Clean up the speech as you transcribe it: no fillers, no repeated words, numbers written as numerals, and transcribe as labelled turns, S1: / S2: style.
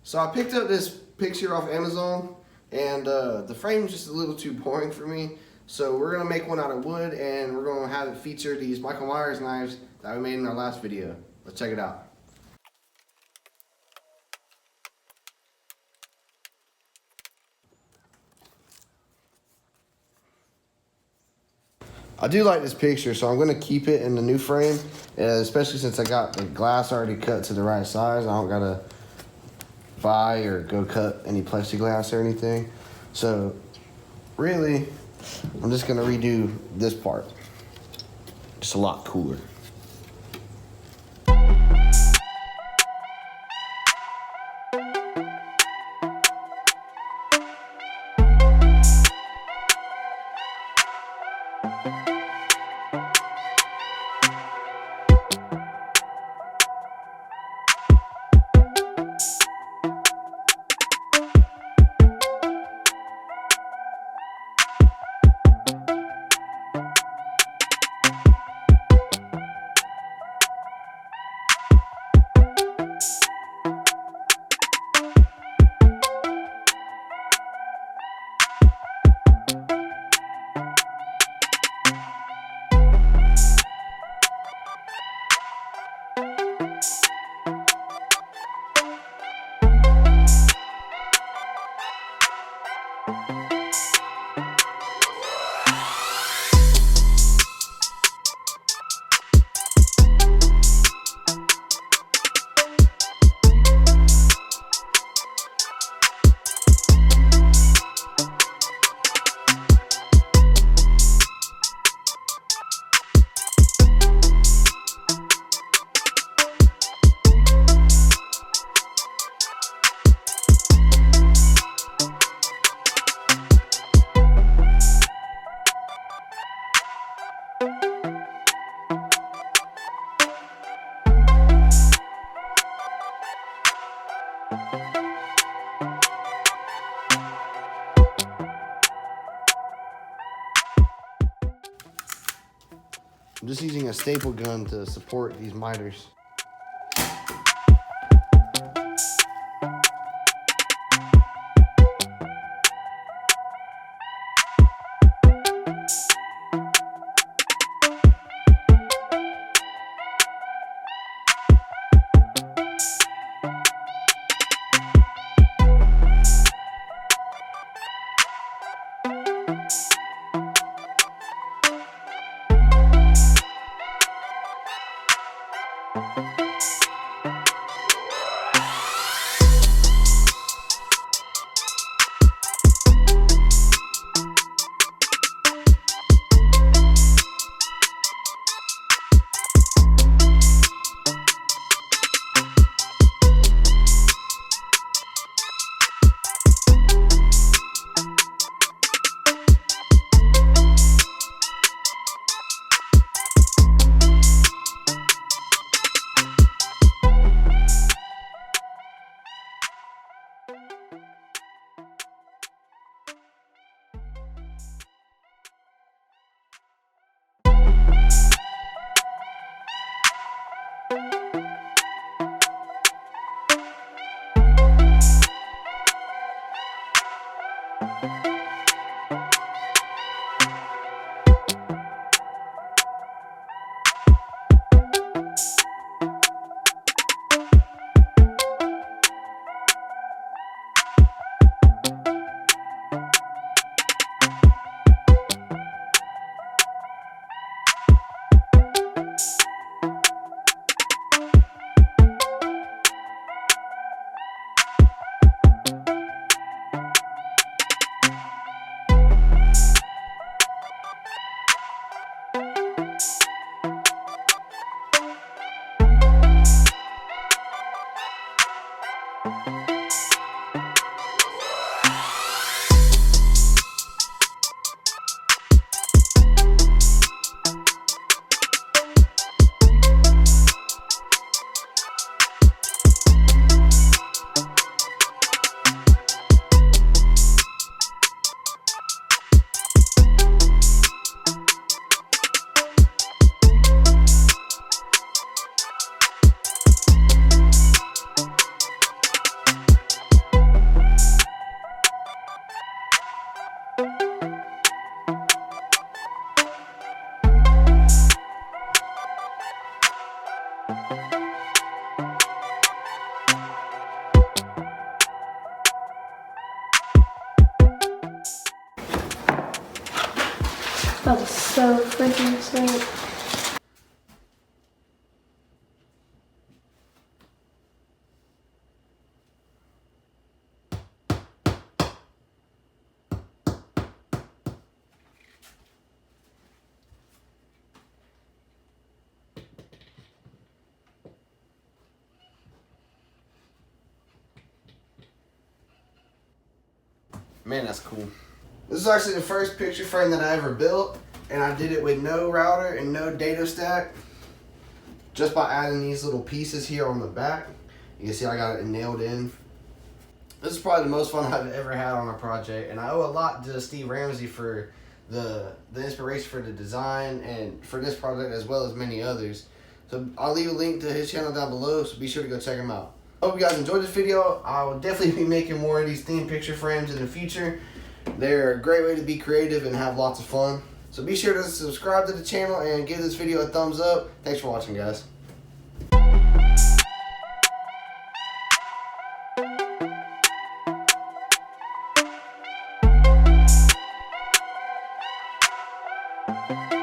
S1: So I picked up this picture off Amazon, and the frame is just a little too boring for me. So we're gonna make one out of wood, and we're gonna have it feature these Michael Myers knives that we made in our last video. Let's check it out. I do like this picture, so I'm gonna keep it in the new frame, especially since I got the glass already cut to the right size. I don't gotta buy or go cut any plexiglass or anything. So really, I'm just gonna redo this part. Just a lot cooler. I'm just using a staple gun to support these miters.
S2: That was so freaking sick.
S1: Man, that's cool. This is actually the first picture frame that I ever built, and I did it with no router and no data stack, just by adding these little pieces here on the back. You can see I got it nailed in. This is probably the most fun I've ever had on a project, and I owe a lot to Steve Ramsey for the inspiration for the design and for this project, as well as many others. So I'll leave a link to his channel down below, so be sure to go check him out. Hope you guys enjoyed this video. I will definitely be making more of these themed picture frames in the future. They're a great way to be creative and have lots of fun. So be sure to subscribe to the channel and give this video a thumbs up. Thanks for watching, guys.
S2: Thank you.